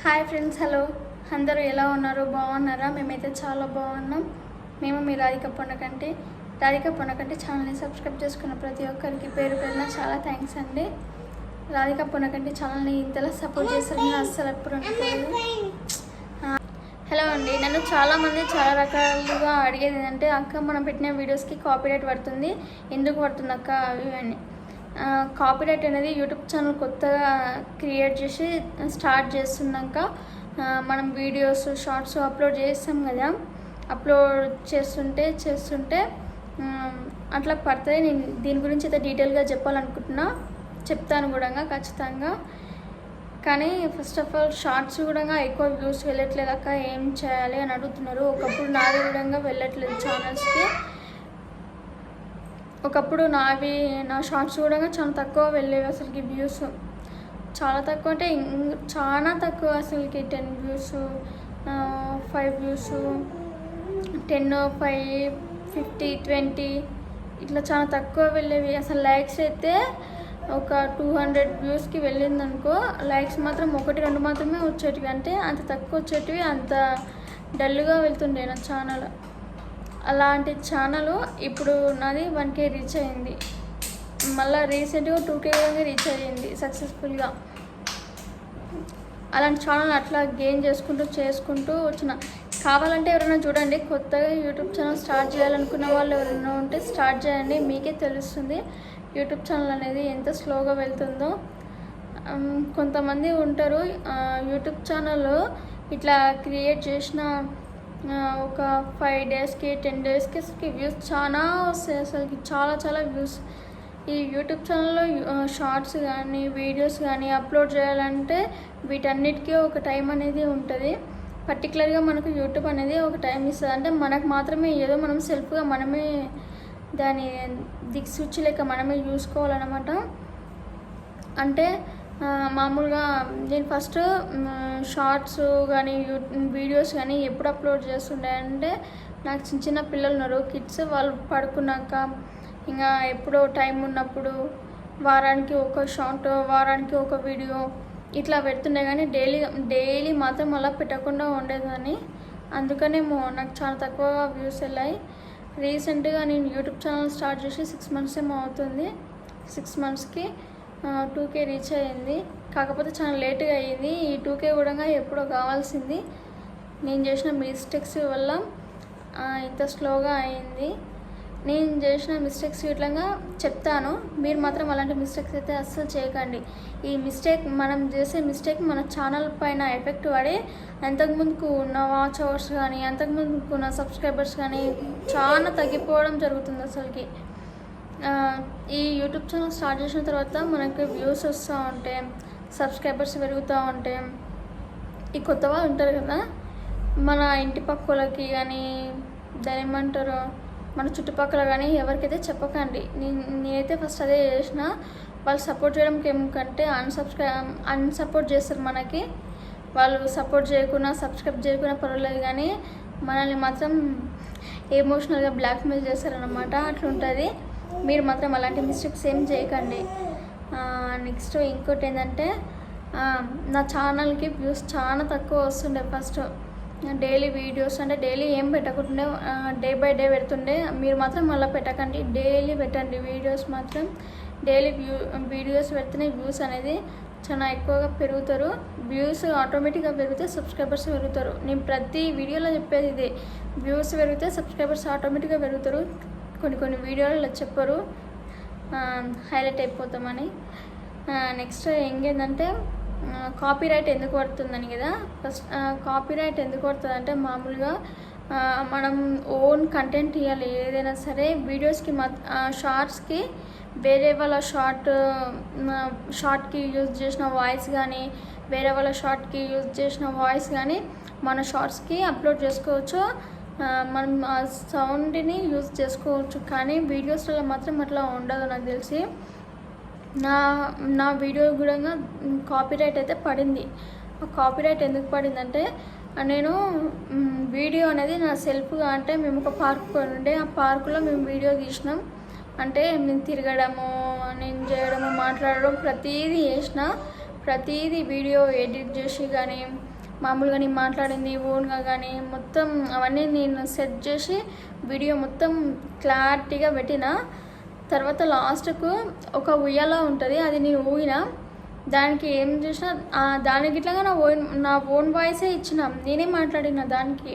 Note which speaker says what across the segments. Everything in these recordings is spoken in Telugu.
Speaker 1: Hi friends, hello. అందరూ ఎలా ఉన్నారు? బాగున్నారా? మేమైతే చాలా బాగున్నాం. మేము మీ రాధిక పొన్నకంటి ఛానల్ని సబ్స్క్రైబ్ చేసుకున్న ప్రతి ఒక్కరికి పేరు పేరున చాలా థ్యాంక్స్ అండి. రాధిక పొన్నకంటి ఛానల్ని ఇంతలా సపోర్ట్ చేస్తారని అస్సలు ఎప్పుడు అనుకోలేదు. హలో అండి, నన్ను చాలామంది చాలా రకాలుగా అడిగేది ఏంటంటే, అక్క మనం పెట్టిన వీడియోస్కి కాపీరైట్ పడుతుంది, ఎందుకు పడుతుంది అక్క అవి అని. కాపీరైట్ అనేది యూట్యూబ్ ఛానల్ కొత్తగా క్రియేట్ చేసి స్టార్ట్ చేస్తున్నాక మనం వీడియోస్ షార్ట్స్ అప్లోడ్ చేస్తాం కదా, అప్లోడ్ చేస్తుంటే అట్లా పడుతుంది. నేను దీని గురించి అయితే డీటెయిల్గా చెప్పాలనుకుంటున్నా, చెప్తాను కూడా ఖచ్చితంగా. కానీ ఫస్ట్ ఆఫ్ ఆల్ షార్ట్స్ కూడా ఎక్కువ వ్యూస్ వెళ్ళట్లేదు అక్క, ఏం చేయాలి అని అడుగుతున్నారు. ఒకప్పుడు నాది కూడా వెళ్ళట్లేదు ఛానల్స్కి. ఒకప్పుడు నా షార్ట్స్ కూడా చాలా తక్కువ వెళ్ళేవి అసలుకి. వ్యూస్ చాలా తక్కువ, అంటే చాలా తక్కువ అసలుకి. 10 వ్యూస్, 5 వ్యూస్, 10, 5, 50, 20 ఇట్లా చాలా తక్కువ వెళ్ళేవి. అసలు లైక్స్ అయితే ఒక 200 వ్యూస్కి వెళ్ళిందనుకో, లైక్స్ మాత్రం 1-2 మాత్రమే వచ్చేటివి. అంటే అంత తక్కువ వచ్చేటివి, అంత డల్గా వెళ్తుండే నా ఛానల్. అలాంటి ఛానల్ ఇప్పుడు నాది 1K రీచ్ అయింది. మళ్ళీ రీసెంట్గా 2K రీచ్ అయ్యింది సక్సెస్ఫుల్గా. అలాంటి ఛానల్ అట్లా గెయిన్ చేసుకుంటూ వచ్చిన. కావాలంటే ఎవరైనా చూడండి, కొత్తగా యూట్యూబ్ ఛానల్ స్టార్ట్ చేయాలనుకున్న వాళ్ళు ఎవరైనా ఉంటే స్టార్ట్ చేయండి. మీకే తెలుస్తుంది యూట్యూబ్ ఛానల్ అనేది ఎంత స్లోగా వెళ్తుందో. కొంతమంది ఉంటారు యూట్యూబ్ ఛానల్ ఇట్లా క్రియేట్ చేసిన ఒక 5 డేస్కి 10 డేస్కి అసలుకి వ్యూస్ చాలా వస్తాయి. అసలుకి చాలా వ్యూస్. ఈ యూట్యూబ్ ఛానల్లో షార్ట్స్ కానీ వీడియోస్ కానీ అప్లోడ్ చేయాలంటే వీటన్నిటికీ ఒక టైం అనేది ఉంటుంది. పర్టికులర్గా మనకు యూట్యూబ్ అనేది ఒక టైం ఇస్తుంది. అంటే మనకు మాత్రమే, ఏదో మనం సెల్ఫ్గా మనమే దాని దిక్సూచి లేక మనమే చూసుకోవాలన్నమాట. అంటే మామూలుగా నేను ఫస్ట్ షార్ట్స్ కానీ వీడియోస్ కానీ ఎప్పుడు అప్లోడ్ చేస్తుండే అంటే, నాకు చిన్న పిల్లలు ఉన్నారు, కిడ్స్. వాళ్ళు పడుకున్నాక ఇంకా ఎప్పుడో టైం ఉన్నప్పుడు వారానికి ఒక షార్ట్, వారానికి ఒక వీడియో ఇట్లా పెడుతుండే. కానీ డైలీ మాత్రం అలా పెట్టకుండా ఉండేదాన్ని. అందుకనేమో నాకు చాలా తక్కువ వ్యూస్ వెళ్ళాయి. రీసెంట్గా నేను యూట్యూబ్ ఛానల్ స్టార్ట్ చేసి 6 months ఏమో అవుతుంది. 6 monthsకి 2K రీచ్ అయ్యింది. కాకపోతే చాలా లేట్గా అయ్యింది. ఈ 2K కూడా ఎప్పుడో కావాల్సింది. నేను చేసిన మిస్టేక్స్ వల్ల ఇంత స్లోగా అయింది. నేను చేసిన మిస్టేక్స్ ఇట్లా చెప్తాను, మీరు మాత్రం అలాంటి మిస్టేక్స్ అయితే అస్సలు చేయకండి. మనం చేసే మిస్టేక్ మన ఛానల్ పైన ఎఫెక్ట్ పడి అంతకుముందుకు ఉన్న వాచ్ అవర్స్ కానీ అంతకుముందుకు ఉన్న సబ్స్క్రైబర్స్ కానీ చాలా తగ్గిపోవడం జరుగుతుంది అసలుకి. ఈ యూట్యూబ్ ఛానల్ స్టార్ట్ చేసిన తర్వాత మనకి వ్యూస్ వస్తూ ఉంటే, సబ్స్క్రైబర్స్ పెరుగుతూ ఉంటే, ఈ కొత్త వాళ్ళు ఉంటారు కదా, మన ఇంటి పక్కలకి కానీ దాని ఏమంటారు, మన చుట్టుపక్కల కానీ ఎవరికైతే చెప్పకండి. నేనైతే ఫస్ట్ అదే చేసిన. వాళ్ళు సపోర్ట్ చేయడానికి ఏమికంటే అన్సపోర్ట్ చేస్తారు మనకి. వాళ్ళు సపోర్ట్ చేయకుండా సబ్స్క్రైబ్ చేయకుండా పర్వాలేదు, కానీ మనల్ని మాత్రం ఎమోషనల్గా బ్లాక్మెయిల్ చేస్తారనమాట. అట్లుంటుంది. మీరు మాత్రం అలాంటి మిస్టేక్స్ ఏం చేయకండి. నెక్స్ట్ ఇంకోటి ఏంటంటే, నా ఛానల్కి వ్యూస్ చాలా తక్కువ వస్తుండే. ఫస్ట్ డైలీ వీడియోస్ అంటే డైలీ ఏం పెట్టకుండే, డే బై డే పెడుతుండే. మీరు మాత్రం అలా పెట్టకండి, డైలీ పెట్టండి వీడియోస్ మాత్రం. డైలీ వీడియోస్ పెడితేనే వ్యూస్ అనేది చాలా ఎక్కువగా పెరుగుతారు. వ్యూస్ ఆటోమేటిక్గా పెరిగితే సబ్స్క్రైబర్స్ పెరుగుతారు. నేను ప్రతి వీడియోలో చెప్పేది ఇదే, వ్యూస్ పెరిగితే సబ్స్క్రైబర్స్ ఆటోమేటిక్గా పెరుగుతారు. కొన్ని వీడియోలలో చెప్పరు, హైలైట్ అయిపోతామని. నెక్స్ట్ ఏంటంటే, కాపీరైట్ ఎందుకు పడుతుందని కదా. ఫస్ట్ కాపీరైట్ ఎందుకు పడుతుంది అంటే, మామూలుగా మనం ఓన్ కంటెంట్ ఇవ్వాలి. ఏదైనా సరే వీడియోస్కి షార్ట్స్కి వేరే వాళ్ళ షార్ట్కి యూజ్ చేసిన వాయిస్ కానీ, వేరే వాళ్ళ షార్ట్కి యూజ్ చేసిన వాయిస్ కానీ మన షార్ట్స్కి అప్లోడ్ చేసుకోవచ్చు. మనం ఆ సౌండ్ని యూజ్ చేసుకోవచ్చు. కానీ వీడియోస్లో మాత్రం అట్లా ఉండదు నాకు తెలిసి. నా వీడియో కూడా కాపీరైట్ అయితే పడింది. ఆ కాపీరైట్ ఎందుకు పడిందంటే, నేను వీడియో అనేది నా సెల్ఫ్గా, అంటే మేము ఒక పార్క్ ఉండే, ఆ పార్కులో మేము వీడియో తీసినాం. అంటే నేను తిరగడము, నేను చేయడము, మాట్లాడడం ప్రతీదీ చేసిన. ప్రతిదీ వీడియో ఎడిట్ చేసి కానీ మామూలుగా నేను మాట్లాడింది ఓన్గా కానీ మొత్తం అవన్నీ నేను సెట్ చేసి వీడియో మొత్తం క్లారిటీగా పెట్టిన. తర్వాత లాస్ట్కు ఒక ఉయ్యాల ఉంటుంది, అది నేను ఊగిన. దానికి ఏం చేసిన దానికి ఇట్లాగా నా ఓన్ వాయిసే ఇచ్చిన, నేనే మాట్లాడిన. దానికి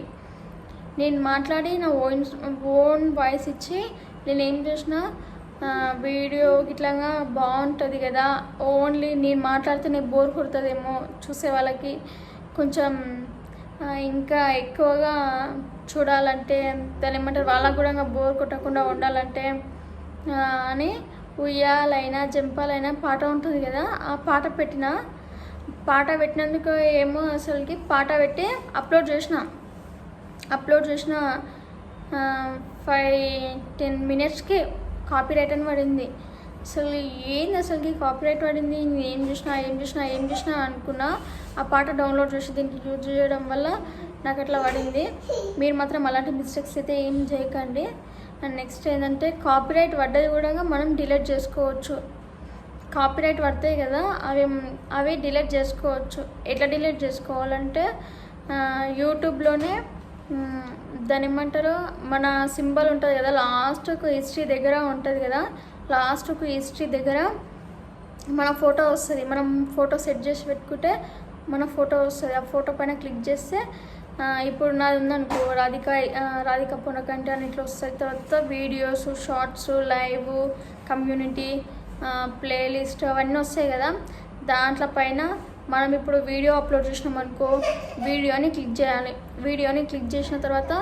Speaker 1: నేను మాట్లాడి నా ఓన్ వాయిస్ ఇచ్చి నేను ఏం చేసిన, వీడియో ఇట్లాగా బాగుంటుంది కదా, ఓన్లీ నేను మాట్లాడితేనే బోర్ కొడుతుందేమో చూసే వాళ్ళకి, కొంచెం ఇంకా ఎక్కువగా చూడాలంటే దాని ఏమంటారు వాళ్ళకు కూడా బోర్ కొట్టకుండా ఉండాలంటే అని ఉయ్యాలైనా జంపాలైనా పాట ఉంటుంది కదా, ఆ పాట పెట్టినందుకు ఏమో అసలుకి పాట పెట్టి అప్లోడ్ చేసిన 5-10 మినిట్స్కి కాపీరైట్ అని పడింది. అసలు ఏంది అసలుకి కాపీరైట్ పడింది, ఏం చేసినా అనుకున్నా. ఆ పాట డౌన్లోడ్ చేసి దీనికి యూజ్ చేయడం వల్ల నాకు అట్లా పడింది. మీరు మాత్రం అలాంటి మిస్టేక్స్ అయితే ఏం చేయకండి. అండ్ నెక్స్ట్ ఏంటంటే కాపీరైట్ పడ్డది కూడా మనం డిలీట్ చేసుకోవచ్చు. కాపీరైట్ పడతాయి కదా, అవి డిలీట్ చేసుకోవచ్చు. ఎట్లా డిలీట్ చేసుకోవాలంటే యూట్యూబ్లోనే దాని ఏమంటారు మన సింబల్ ఉంటుంది కదా, లాస్ట్కు హిస్టరీ దగ్గర ఉంటుంది కదా, లాస్ట్కు హిస్టరీ దగ్గర మన ఫోటో వస్తుంది. మనం ఫోటో సెట్ చేసి పెట్టుకుంటే మన ఫోటో వస్తుంది. ఆ ఫోటో పైన క్లిక్ చేస్తే ఇప్పుడు నాది ఉందనుకో రాధిక పొనకంటి అని ఇట్లా వస్తుంది. తర్వాత videos, shorts, live, community, playlist అవన్నీ వస్తాయి కదా. దాంట్లో పైన మనం ఇప్పుడు వీడియో అప్లోడ్ చేసినాం అనుకో, వీడియోని క్లిక్ చేయాలి. వీడియోని క్లిక్ చేసిన తర్వాత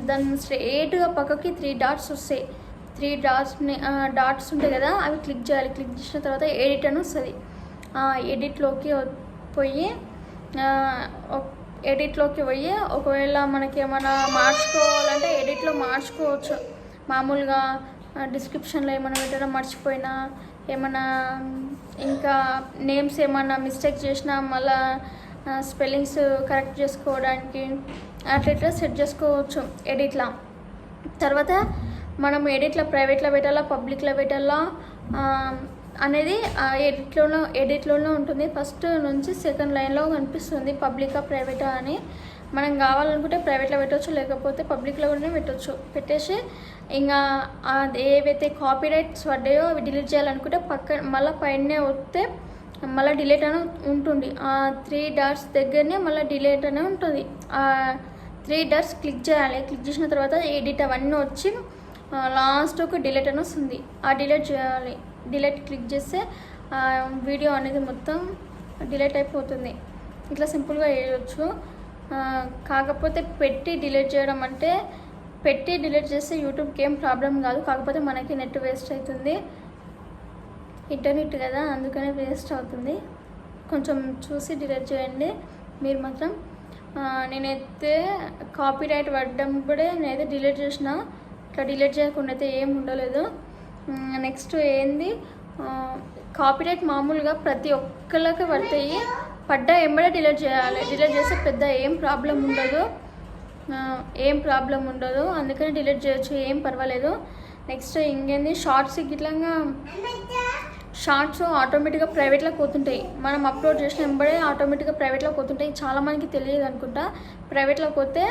Speaker 1: దాన్ని స్ట్రేట్గా పక్కకి 3 డాట్స్ వస్తాయి. 3 డాట్స్ ఉంటాయి కదా, అవి క్లిక్ చేయాలి. క్లిక్ చేసిన తర్వాత ఎడిట్ అని వస్తుంది. ఎడిట్లోకి పోయి ఒకవేళ మనకి ఏమైనా మార్చుకోవాలంటే ఎడిట్లో మార్చుకోవచ్చు. మామూలుగా డిస్క్రిప్షన్లో ఏమైనా పెట్టడం మర్చిపోయినా, ఏమైనా ఇంకా నేమ్స్ ఏమైనా మిస్టేక్ చేసినా మళ్ళీ స్పెల్లింగ్స్ కరెక్ట్ చేసుకోవడానికి అట్లా సెట్ చేసుకోవచ్చు ఎడిట్లో. తర్వాత మనం ఎడిట్లో ప్రైవేట్లో పెట్టాలా, పబ్లిక్లో పెట్టాలా అనేది ఎడిట్లోనే ఉంటుంది. ఫస్ట్ నుంచి సెకండ్ లైన్లో కనిపిస్తుంది పబ్లికా ప్రైవేటా అని. మనం కావాలనుకుంటే ప్రైవేట్లో పెట్టవచ్చు, లేకపోతే పబ్లిక్లో కూడా పెట్టవచ్చు. పెట్టేసి ఇంకా ఏవైతే కాపీరైట్స్ పడ్డాయో అవి డిలీట్ చేయాలనుకుంటే మళ్ళీ పైన వస్తే మళ్ళీ డిలీట్ అని ఉంటుంది. ఆ 3 డాట్స్ దగ్గరనే మళ్ళీ డిలీట్ అనే ఉంటుంది. ఆ 3 డాట్స్ క్లిక్ చేయాలి. క్లిక్ చేసిన తర్వాత ఎడిట్ అవన్నీ వచ్చి లాస్ట్కు డిలీట్ అని వస్తుంది. ఆ డిలీట్ చేయాలి. డిలీట్ క్లిక్ చేస్తే వీడియో అనేది మొత్తం డిలీట్ అయిపోతుంది. ఇట్లా సింపుల్గా చేయవచ్చు. కాకపోతే పెట్టి డిలీట్ చేయడం అంటే పెట్టి డిలీట్ చేస్తే యూట్యూబ్కి ఏం ప్రాబ్లం కాదు, కాకపోతే మనకి నెట్ వేస్ట్ అవుతుంది. ఇంటర్నెట్ కదా, అందుకనే వేస్ట్ అవుతుంది. కొంచెం చూసి డిలీట్ చేయండి మీరు మాత్రం. నేనైతే కాపీరైట్ పడడం కూడా నేనైతే డిలీట్ చేసిన. ఇట్లా డిలీట్ చేయకుండా అయితే ఏం ఉండలేదు. నెక్స్ట్ ఏంది, కాపీరైట్ మామూలుగా ప్రతి ఒక్కరికి పడతాయి. పడ్డా ఎంబడే డిలీట్ చేయాలి. డిలీట్ చేస్తే పెద్ద ఏం ప్రాబ్లం ఉండదు, అందుకని డిలీట్ చేయొచ్చు, ఏం పర్వాలేదు. నెక్స్ట్ ఇంకేంది, షార్ట్స్ గిట్లంగా షార్ట్స్ ఆటోమేటిక్గా ప్రైవేట్లోకి పోతుంటాయి. మనం అప్లోడ్ చేసిన ఎంబడే ఆటోమేటిక్గా ప్రైవేట్లోకి పోతుంటాయి. చాలామందికి తెలియదు అనుకుంటా. ప్రైవేట్లోకి పోతే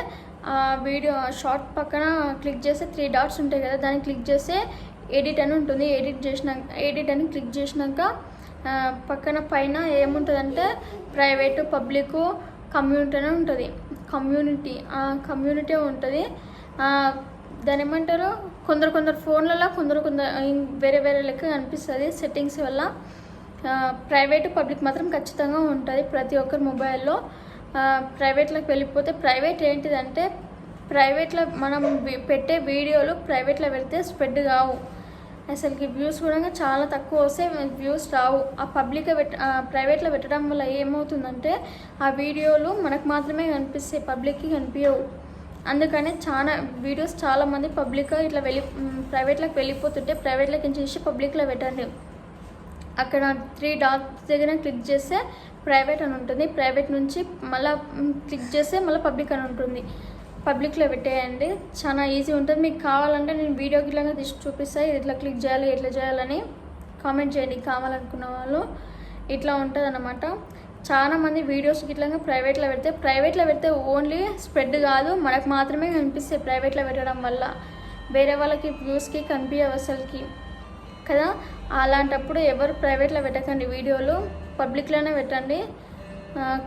Speaker 1: వీడియో షార్ట్ పక్కన క్లిక్ చేస్తే 3 డాట్స్ ఉంటాయి కదా, దాన్ని క్లిక్ చేస్తే ఎడిట్ అని ఉంటుంది. ఎడిట్ అని క్లిక్ చేసినాక పక్కన పైన ఏముంటుందంటే ప్రైవేటు, పబ్లిక్, కమ్యూనిటీ అని ఉంటుంది. కమ్యూనిటీ ఉంటుంది. దాని ఏమంటారు, కొందరు ఫోన్లలో కొందరు వేరే లెక్క అనిపిస్తుంది సెట్టింగ్స్ వల్ల. ప్రైవేటు, పబ్లిక్ మాత్రం ఖచ్చితంగా ఉంటుంది ప్రతి ఒక్కరి మొబైల్లో. ప్రైవేట్లోకి వెళ్ళిపోతే ప్రైవేట్ ఏంటిదంటే ప్రైవేట్లో మనం పెట్టే వీడియోలు ప్రైవేట్లో పెడితే స్ప్రెడ్ కావు. అసలుకి వ్యూస్ కూడా చాలా తక్కువ వస్తే వ్యూస్ రావు. ఆ ప్రైవేట్లో పెట్టడం వల్ల ఏమవుతుందంటే ఆ వీడియోలు మనకు మాత్రమే కనిపిస్తాయి, పబ్లిక్కి కనిపించవు. అందుకనే వీడియోస్ చాలామంది ప్రైవేట్లోకి వెళ్ళిపోతుంటే ప్రైవేట్లోకి చేసి పబ్లిక్లో పెట్టండి. అక్కడ 3 డాట్స్ దగ్గర క్లిక్ చేస్తే ప్రైవేట్ అని ఉంటుంది. ప్రైవేట్ నుంచి మళ్ళీ క్లిక్ చేస్తే మళ్ళీ పబ్లిక్ అని ఉంటుంది. పబ్లిక్లో పెట్టేయండి, చాలా ఈజీ ఉంటుంది. మీకు కావాలంటే నేను వీడియో గిట్లా తీసి చూపిస్తాను, ఇట్లా క్లిక్ చేయాలి, ఎట్లా చేయాలని కామెంట్ చేయండి కావాలనుకున్న వాళ్ళు. ఇట్లా ఉంటుంది అన్నమాట. చాలా మంది వీడియోస్ గిట్లా ప్రైవేట్లో పెడితే ఓన్లీ స్ప్రెడ్ కాదు, మనకు మాత్రమే కనిపిస్తాయి ప్రైవేట్లో పెట్టడం వల్ల. వేరే వాళ్ళకి వ్యూస్కి కనిపించవు అసలుకి కదా. అలాంటప్పుడు ఎవరు ప్రైవేట్లో పెట్టకండి వీడియోలు, పబ్లిక్లోనే పెట్టండి.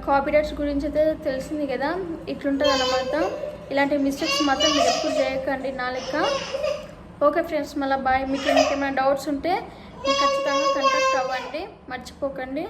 Speaker 1: కాపీరైట్స్ గురించి అయితే తెలిసింది కదా, ఇట్లుంటుంది అన్నమాట. ఇలాంటి మిస్టేక్స్ మాత్రం మీరు ఎప్పుడు చేయకండి నా లెక్క. ఓకే ఫ్రెండ్స్, మళ్ళీ బాయ్. మీకు ఇంకేమైనా డౌట్స్ ఉంటే ఖచ్చితంగా కాంటాక్ట్ అవ్వండి, మర్చిపోకండి.